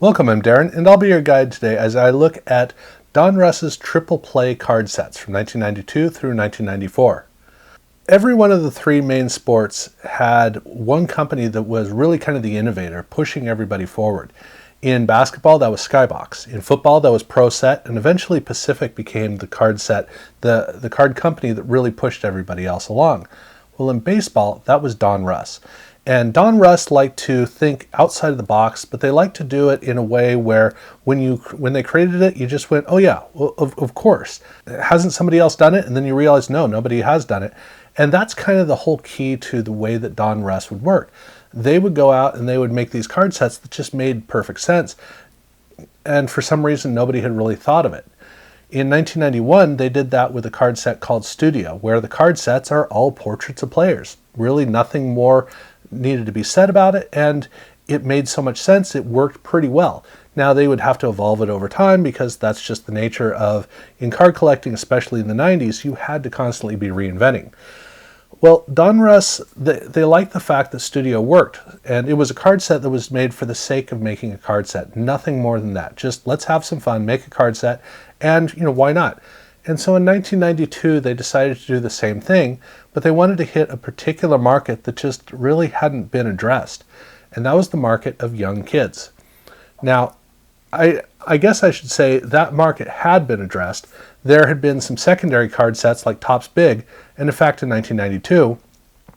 Welcome, I'm Darren, and I'll be your guide today as I look at Donruss's triple play card sets from 1992 through 1994. Every one of the three main sports had one company that was really kind of the innovator, pushing everybody forward. In basketball, that was Skybox. In football, that was Pro Set, and eventually Pacific became the card set, the card company that really pushed everybody else along. Well, in baseball, that was Donruss. And Donruss liked to think outside of the box, but they liked to do it in a way where when they created it, you just went, oh yeah, well, of course. Hasn't somebody else done it? And then you realize, no, nobody has done it. And that's kind of the whole key to the way that Donruss would work. They would go out and they would make these card sets that just made perfect sense. And for some reason, nobody had really thought of it. In 1991, they did that with a card set called Studio, where the card sets are all portraits of players. Really nothing more needed to be said about it, and it made so much sense, it worked pretty well. Now they would have to evolve it over time because that's just the nature of, in card collecting, especially in the 90s, you had to constantly be reinventing. Well, Donruss, they liked the fact that Studio worked, and it was a card set that was made for the sake of making a card set. Nothing more than that. Just let's have some fun, make a card set, and why not? And so in 1992, they decided to do the same thing, but they wanted to hit a particular market that just really hadn't been addressed, and that was the market of young kids. Now, I guess I should say that market had been addressed. There had been some secondary card sets like Topps Big, and in fact in 1992,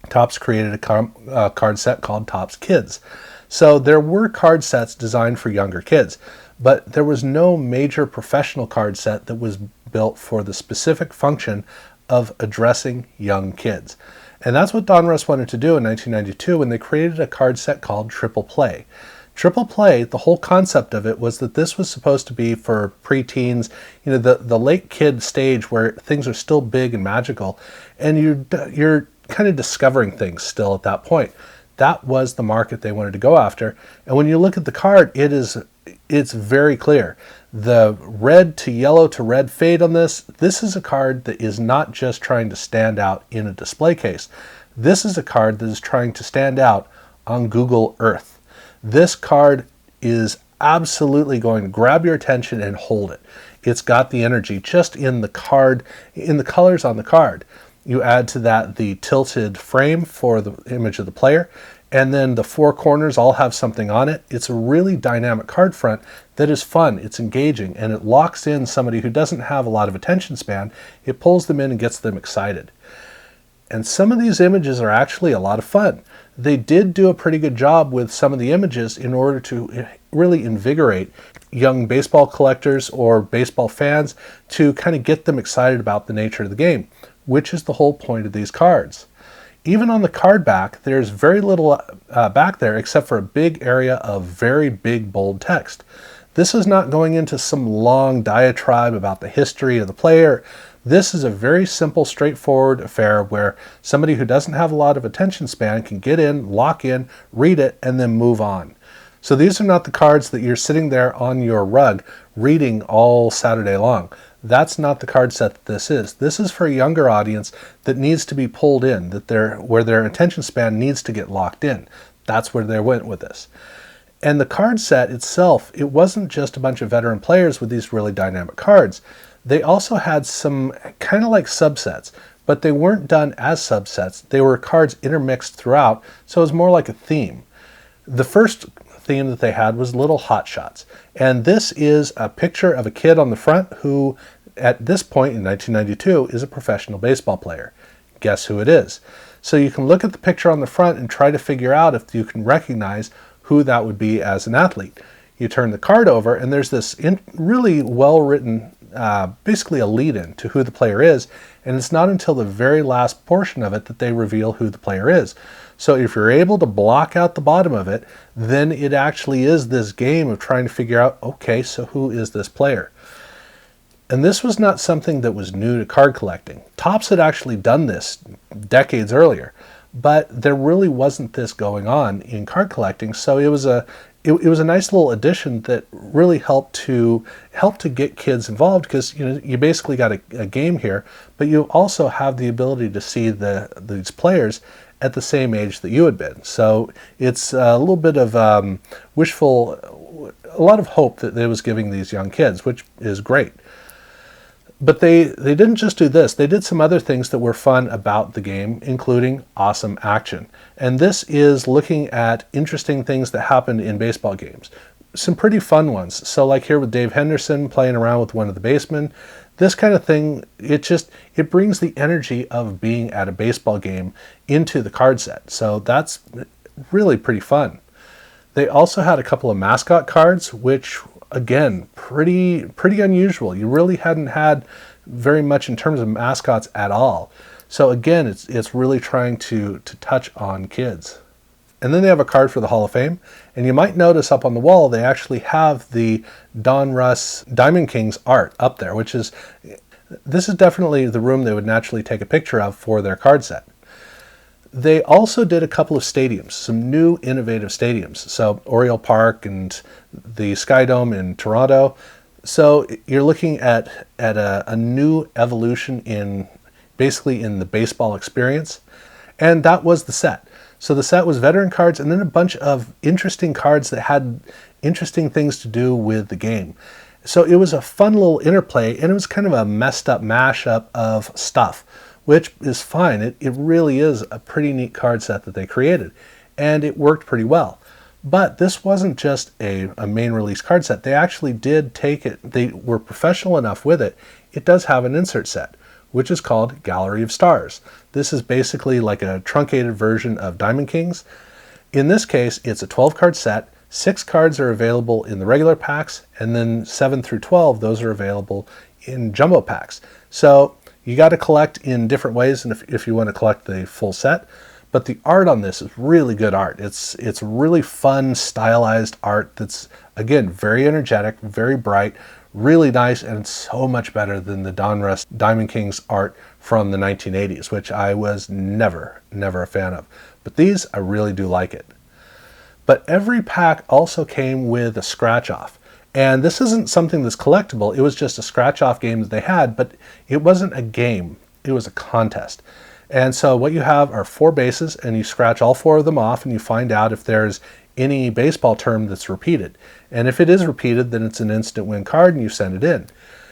Topps created a card set called Topps Kids. So there were card sets designed for younger kids, but there was no major professional card set that was built for the specific function of addressing young kids. And that's what Donruss wanted to do in 1992 when they created a card set called Triple Play. Triple Play, the whole concept of it was that this was supposed to be for preteens, the late kid stage where things are still big and magical, and you're kind of discovering things still at that point. That was the market they wanted to go after. And when you look at the card, it's very clear. The red to yellow to red fade on this is a card that is not just trying to stand out in a display case. This is a card that is trying to stand out on Google Earth. This card is absolutely going to grab your attention and hold it. It's got the energy just in the card, in the colors on the card. You add to that the tilted frame for the image of the player, and then the four corners all have something on it. It's a really dynamic card front that is fun, it's engaging, and it locks in somebody who doesn't have a lot of attention span. It pulls them in and gets them excited. And some of these images are actually a lot of fun. They did do a pretty good job with some of the images in order to really invigorate young baseball collectors or baseball fans to kind of get them excited about the nature of the game, which is the whole point of these cards. Even on the card back, there's very little back there except for a big area of very big bold text. This is not going into some long diatribe about the history of the player. This is a very simple, straightforward affair where somebody who doesn't have a lot of attention span can get in, lock in, read it, and then move on. So these are not the cards that you're sitting there on your rug reading all Saturday long. That's not the card set that this is. This is for a younger audience that needs to be pulled in, where their attention span needs to get locked in. That's where they went with this. And the card set itself, it wasn't just a bunch of veteran players with these really dynamic cards. They also had some kind of like subsets, but they weren't done as subsets. They were cards intermixed throughout, so it was more like a theme. The first theme that they had was Little Hot Shots, and this is a picture of a kid on the front who, at this point in 1992, is a professional baseball player. Guess who it is? So you can look at the picture on the front and try to figure out if you can recognize who that would be as an athlete. You turn the card over, and there's this really well-written basically a lead-in to who the player is, and it's not until the very last portion of it that they reveal who the player is. So if you're able to block out the bottom of it, then it actually is this game of trying to figure out, okay, so who is this player? And this was not something that was new to card collecting. Topps had actually done this decades earlier, but there really wasn't this going on in card collecting, so it was a nice little addition that really helped to get kids involved, because you basically got a game here, but you also have the ability to see these players at the same age that you had been. So it's a little bit of wishful a lot of hope that it was giving these young kids, which is great. But they didn't just do this. They did some other things that were fun about the game, including awesome action. And this is looking at interesting things that happened in baseball games. Some pretty fun ones. So like here with Dave Henderson playing around with one of the basemen, this kind of thing, it brings the energy of being at a baseball game into the card set. So that's really pretty fun. They also had a couple of mascot cards, which again, pretty unusual. You really hadn't had very much in terms of mascots at all. So again, it's really trying to touch on kids. And then they have a card for the Hall of Fame. And you might notice up on the wall, they actually have the Donruss Diamond Kings art up there, this is definitely the room they would naturally take a picture of for their card set. They also did a couple of stadiums, some new innovative stadiums. So Oriole Park and the Sky Dome in Toronto. So you're looking at a new evolution in the baseball experience. And that was the set. So the set was veteran cards and then a bunch of interesting cards that had interesting things to do with the game. So it was a fun little interplay, and it was kind of a messed up mashup of stuff, which is fine. It really is a pretty neat card set that they created, and it worked pretty well. But this wasn't just a main release card set. They actually did take it, they were professional enough with it. It does have an insert set, which is called Gallery of Stars. This is basically like a truncated version of Diamond Kings. In this case, it's a 12-card set. 6 cards are available in the regular packs, and then 7 through 12, those are available in jumbo packs. So you got to collect in different ways, and if you want to collect the full set. But the art on this is really good art. It's really fun, stylized art that's, again, very energetic, very bright, really nice, and it's so much better than the Donruss Diamond Kings art from the 1980s, which I was never a fan of. But these, I really do like it. But every pack also came with a scratch-off. And this isn't something that's collectible. It was just a scratch-off game that they had, but it wasn't a game. It was a contest. And so what you have are 4 bases, and you scratch all 4 of them off, and you find out if there's any baseball term that's repeated. And if it is repeated, then it's an instant win card, and you send it in.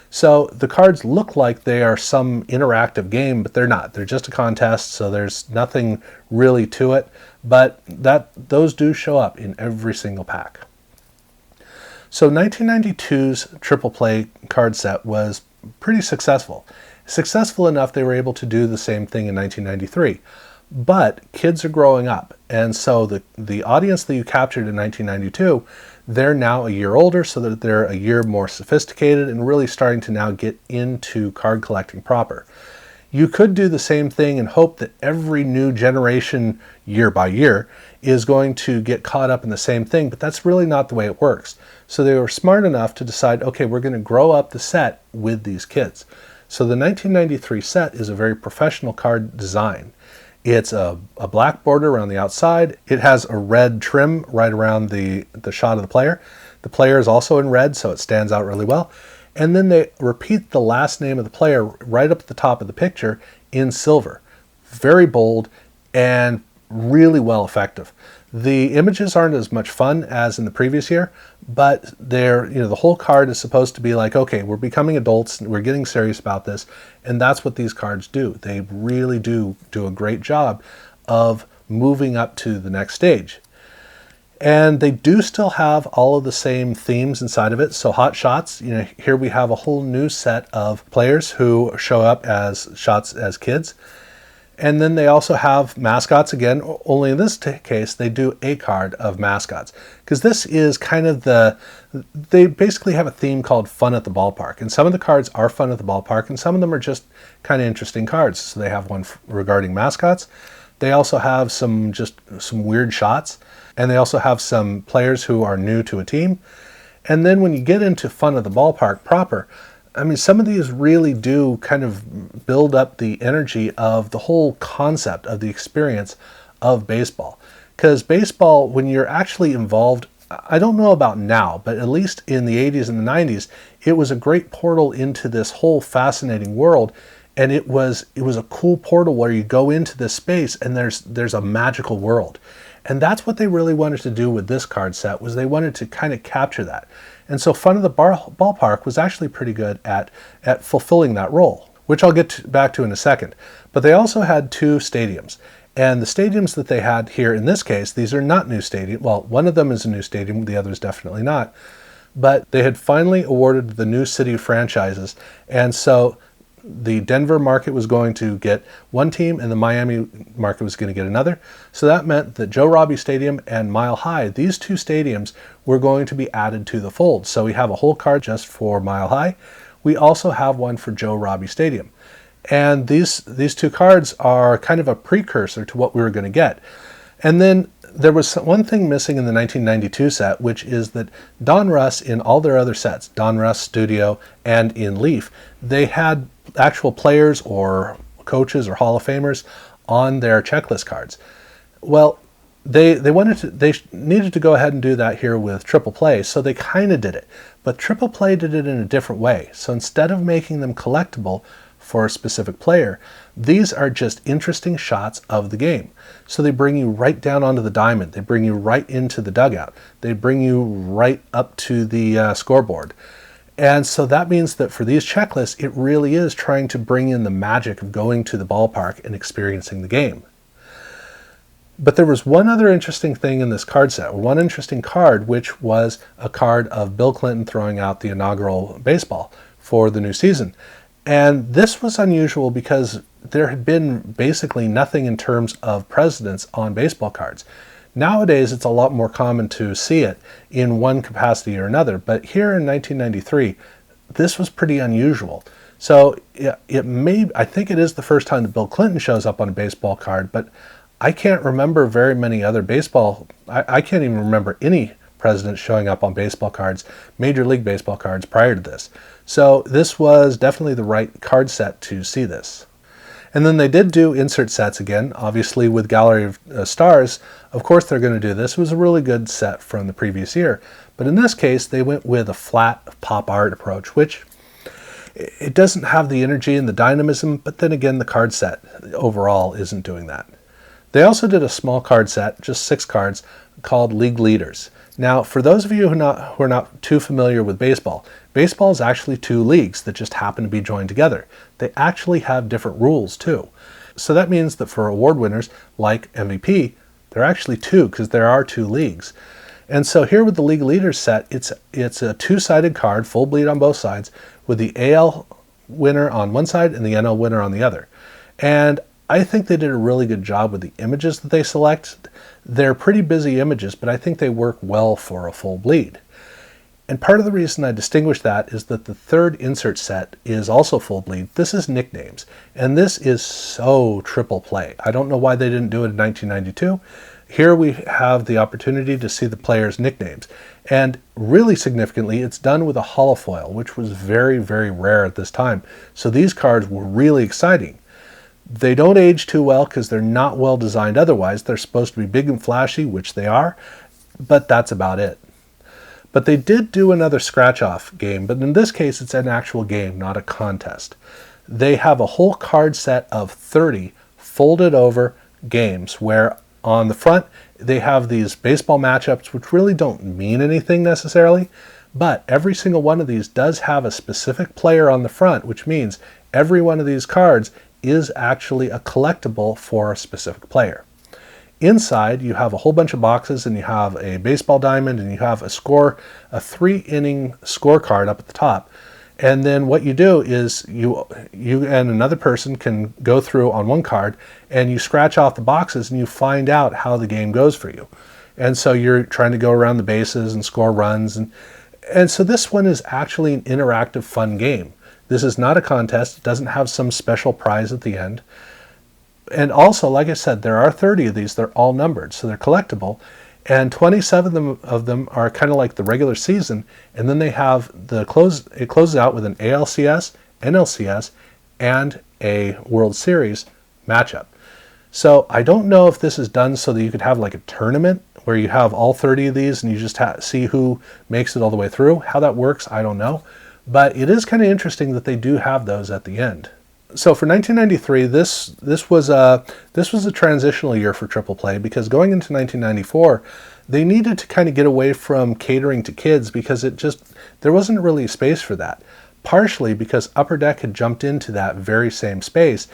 So the cards look like they are some interactive game, but they're not. They're just a contest, so there's nothing really to it. But those do show up in every single pack. So 1992's Triple Play card set was pretty successful. Successful enough they were able to do the same thing in 1993. But kids are growing up, and so the audience that you captured in 1992, they're now a year older, so that they're a year more sophisticated and really starting to now get into card collecting proper. You could do the same thing and hope that every new generation, year by year, is going to get caught up in the same thing, but that's really not the way it works. So they were smart enough to decide, okay, we're going to grow up the set with these kids. So the 1993 set is a very professional card design. It's a black border around the outside. It has a red trim right around the shot of the player. The player is also in red, so it stands out really well. And then they repeat the last name of the player right up at the top of the picture in silver. Very bold and really well effective. The images aren't as much fun as in the previous year, but the whole card is supposed to be like, okay, we're becoming adults, we're getting serious about this, and that's what these cards do. They really do a great job of moving up to the next stage. And they do still have all of the same themes inside of it. So Hot Shots, here we have a whole new set of players who show up as shots as kids. And then they also have mascots again, only in this case, they do a card of mascots. Because this is kind of they basically have a theme called Fun at the Ballpark. And some of the cards are fun at the ballpark, and some of them are just kind of interesting cards. So they have one regarding mascots. They also have some weird shots. And they also have some players who are new to a team. And then when you get into Fun at the Ballpark proper, I mean, some of these really do kind of build up the energy of the whole concept of the experience of baseball. Because baseball, when you're actually involved, I don't know about now, but at least in the 80s and the 90s, it was a great portal into this whole fascinating world. And it was a cool portal where you go into this space and there's a magical world. And that's what they really wanted to do with this card set, was they wanted to kind of capture that. And so Fun of the Ballpark was actually pretty good at fulfilling that role, which I'll get back to in a second. But they also had 2 stadiums. And the stadiums that they had here, in this case, these are not new stadiums. Well, one of them is a new stadium, the other is definitely not. But they had finally awarded the new city franchises. And so the Denver market was going to get one team and the Miami market was going to get another. So that meant that Joe Robbie Stadium and Mile High, these 2 stadiums were going to be added to the fold. So we have a whole card just for Mile High. We also have one for Joe Robbie Stadium. And these 2 cards are kind of a precursor to what we were going to get. And then there was one thing missing in the 1992 set, which is that Donruss, in all their other sets, Donruss Studio and in Leaf, they had actual players or coaches or Hall of Famers on their checklist cards. Well, they needed to go ahead and do that here with Triple Play, so they kind of did it. But Triple Play did it in a different way. So instead of making them collectible for a specific player, these are just interesting shots of the game. So they bring you right down onto the diamond. They bring you right into the dugout. They bring you right up to the scoreboard. And so that means that for these checklists, it really is trying to bring in the magic of going to the ballpark and experiencing the game. But there was one other interesting thing in this card set, one interesting card, which was a card of Bill Clinton throwing out the inaugural baseball for the new season. And this was unusual because there had been basically nothing in terms of presidents on baseball cards. Nowadays, it's a lot more common to see it in one capacity or another, but here in 1993, this was pretty unusual. So I think it is the first time that Bill Clinton shows up on a baseball card, but I can't remember very many other I can't even remember any presidents showing up on baseball cards, Major League Baseball cards prior to this. So this was definitely the right card set to see this. And then they did do insert sets again, obviously with Gallery of Stars. Of course they're going to do this. It was a really good set from the previous year. But in this case, they went with a flat pop art approach, which it doesn't have the energy and the dynamism, but then again, the card set overall isn't doing that. They also did a small card set, just 6 cards, called League Leaders. Now, for those of you who are not too familiar with baseball, baseball is actually 2 leagues that just happen to be joined together. They actually have different rules too. So that means that for award winners like MVP, there are actually 2 because there are 2 leagues. And so here with the League Leaders set, it's a 2-sided card, full bleed on both sides, with the AL winner on one side and the NL winner on the other. And I think they did a really good job with the images that they select. They're pretty busy images, but I think they work well for a full bleed. And part of the reason I distinguish that is that the 3rd insert set is also full bleed. This is nicknames, and this is so Triple Play. I don't know why they didn't do it in 1992. Here we have the opportunity to see the players' nicknames. And really significantly, it's done with a holofoil, which was very, very rare at this time. So these cards were really exciting. They don't age too well because they're not well designed otherwise. They're supposed to be big and flashy, which they are, but that's about it. But they did do another scratch-off game, but in this case it's an actual game, not a contest. They have a whole card set of 30 folded over games where on the front they have these baseball matchups which really don't mean anything necessarily, but every single one of these does have a specific player on the front, which means every one of these cards is actually a collectible for a specific player. Inside, you have a whole bunch of boxes, and you have a baseball diamond, and you have a 3-inning scorecard up at the top. And then what you do is you and another person can go through on one card, and you scratch off the boxes, and you find out how the game goes for you. And so you're trying to go around the bases and score runs. And so this one is actually an interactive, fun game. This is not a contest. It doesn't have some special prize at the end. And also, like I said, there are 30 of these. They're all numbered, so they're collectible. And 27 of them are kind of like the regular season. And then they have it closes out with an ALCS, NLCS, and a World Series matchup. So I don't know if this is done so that you could have like a tournament where you have all 30 of these and you just see who makes it all the way through. How that works, I don't know. But it is kind of interesting that they do have those at the end. So for 1993, this was a transitional year for Triple Play, because going into 1994, they needed to kind of get away from catering to kids, because there wasn't really space for that. Partially because Upper Deck had jumped into that very same space,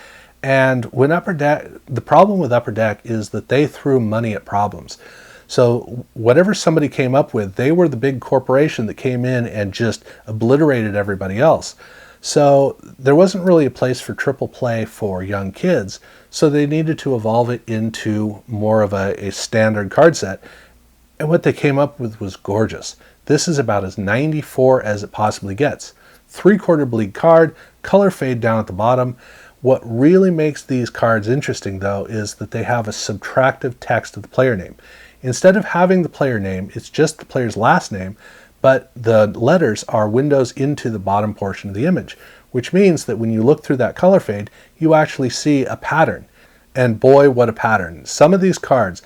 and when the problem with Upper Deck is that they threw money at problems. So whatever somebody came up with, they were the big corporation that came in and just obliterated everybody else. So there wasn't really a place for Triple Play for young kids, so they needed to evolve it into more of a standard card set. And what they came up with was gorgeous. This is about as 94 as it possibly gets. 3/4 bleed card, color fade down at the bottom. What really makes these cards interesting, though, is that they have a subtractive text of the player name. Instead of having the player name, it's just the player's last name, but the letters are windows into the bottom portion of the image, which means that when you look through that color fade, you actually see a pattern. And boy, what a pattern. Some of these cards,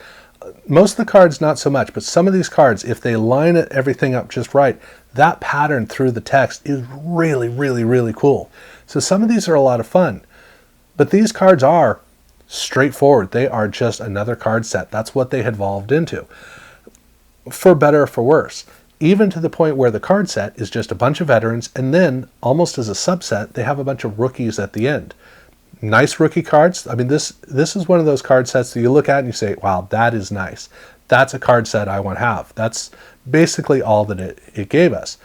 most of the cards not so much, but some of these cards, if they line everything up just right, that pattern through the text is really, really, really cool. So some of these are a lot of fun. But these cards are straightforward. They are just another card set. That's what they had evolved into, for better or for worse. Even to the point where the card set is just a bunch of veterans, and then, almost as a subset, they have a bunch of rookies at the end. Nice rookie cards. I mean, this is one of those card sets that you look at and you say, wow, that is nice. That's a card set I want to have. That's basically all that it gave us.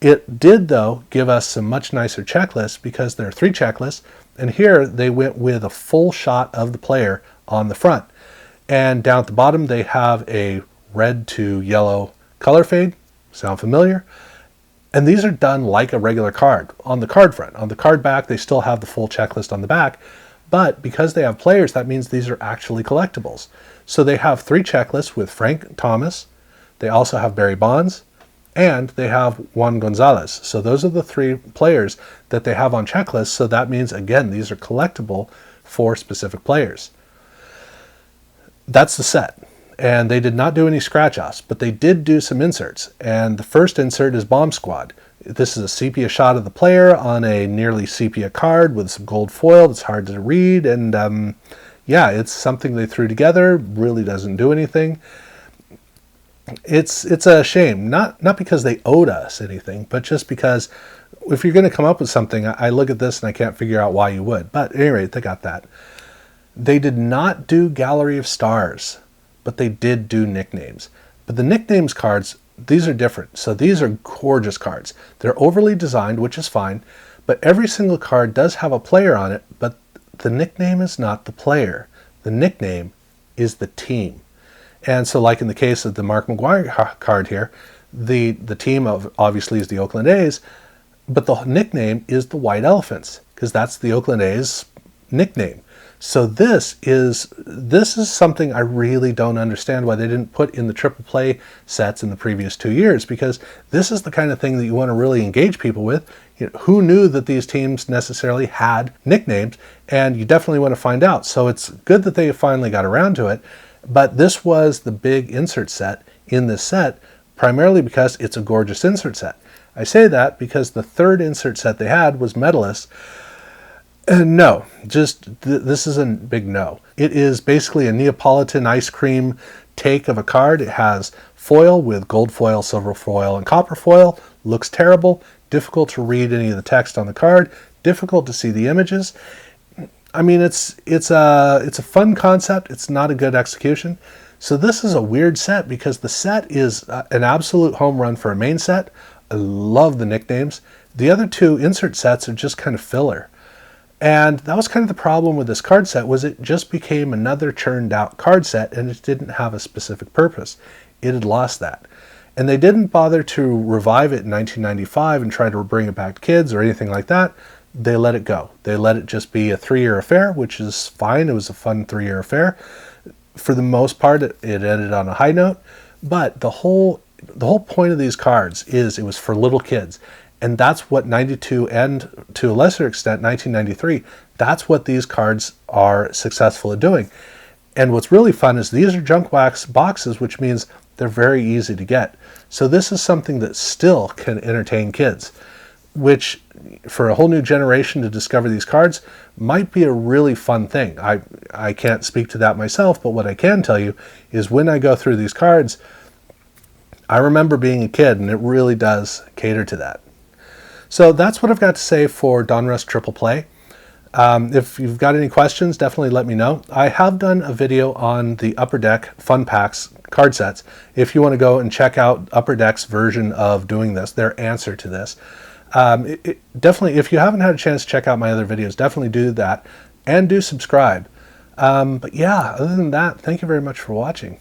It did, though, give us some much nicer checklists, because there are 3 checklists, and here they went with a full shot of the player on the front. And down at the bottom, they have a red to yellow color fade. Sound familiar? And these are done like a regular card on the card front. On the card back, they still have the full checklist on the back, but because they have players, that means these are actually collectibles. So they have 3 checklists with Frank Thomas, they also have Barry Bonds, and they have Juan Gonzalez. So those are the 3 players that they have on checklists, so that means, again, these are collectible for specific players. That's the set. And they did not do any scratch-offs, but they did do some inserts. And the first insert is Bomb Squad. This is a sepia shot of the player on a nearly sepia card with some gold foil that's hard to read. And yeah, it's something they threw together, really doesn't do anything. It's a shame, not because they owed us anything, but just because if you're going to come up with something, I look at this and I can't figure out why you would. But at any rate, they got that. They did not do Gallery of Stars, but they did do nicknames. But the nicknames cards, these are different. So these are gorgeous cards. They're overly designed, which is fine, but every single card does have a player on it, but the nickname is not the player. The nickname is the team. And so like in the case of the Mark McGwire card here, the team obviously is the Oakland A's, but the nickname is the White Elephants, because that's the Oakland A's nickname. So this is something I really don't understand why they didn't put in the Triple Play sets in the previous 2 years, because this is the kind of thing that you want to really engage people with. You know, who knew that these teams necessarily had nicknames? And you definitely want to find out. So it's good that they finally got around to it. But this was the big insert set in this set, primarily because it's a gorgeous insert set. I say that because the third insert set they had was Medalists. No, this is a big no. It is basically a Neapolitan ice cream take of a card. It has foil with gold foil, silver foil, and copper foil. Looks terrible. Difficult to read any of the text on the card. Difficult to see the images. I mean, it's a fun concept. It's not a good execution. So this is a weird set, because the set is an absolute home run for a main set. I love the nicknames. The other 2 insert sets are just kind of filler. And that was kind of the problem with this card set, was it just became another churned out card set, and it didn't have a specific purpose. It had lost that. And they didn't bother to revive it in 1995 and try to bring it back to kids or anything like that. They let it go. They let it just be a 3-year affair, which is fine. It was a fun 3-year affair. For the most part, it ended on a high note. But the whole point of these cards is it was for little kids. And that's what 92 and, to a lesser extent, 1993, that's what these cards are successful at doing. And what's really fun is these are junk wax boxes, which means they're very easy to get. So this is something that still can entertain kids. which for a whole new generation to discover these cards might be a really fun thing. I can't speak to that myself, but what I can tell you is when I go through these cards, I remember being a kid, and it really does cater to that. So that's what I've got to say for Donruss Triple Play. If you've got any questions, definitely let me know. I have done a video on the Upper Deck Fun Packs card sets. If you want to go and check out Upper Deck's version of doing this, their answer to this. Definitely, if you haven't had a chance to check out my other videos, definitely do that, and do subscribe. But yeah, other than that, thank you very much for watching.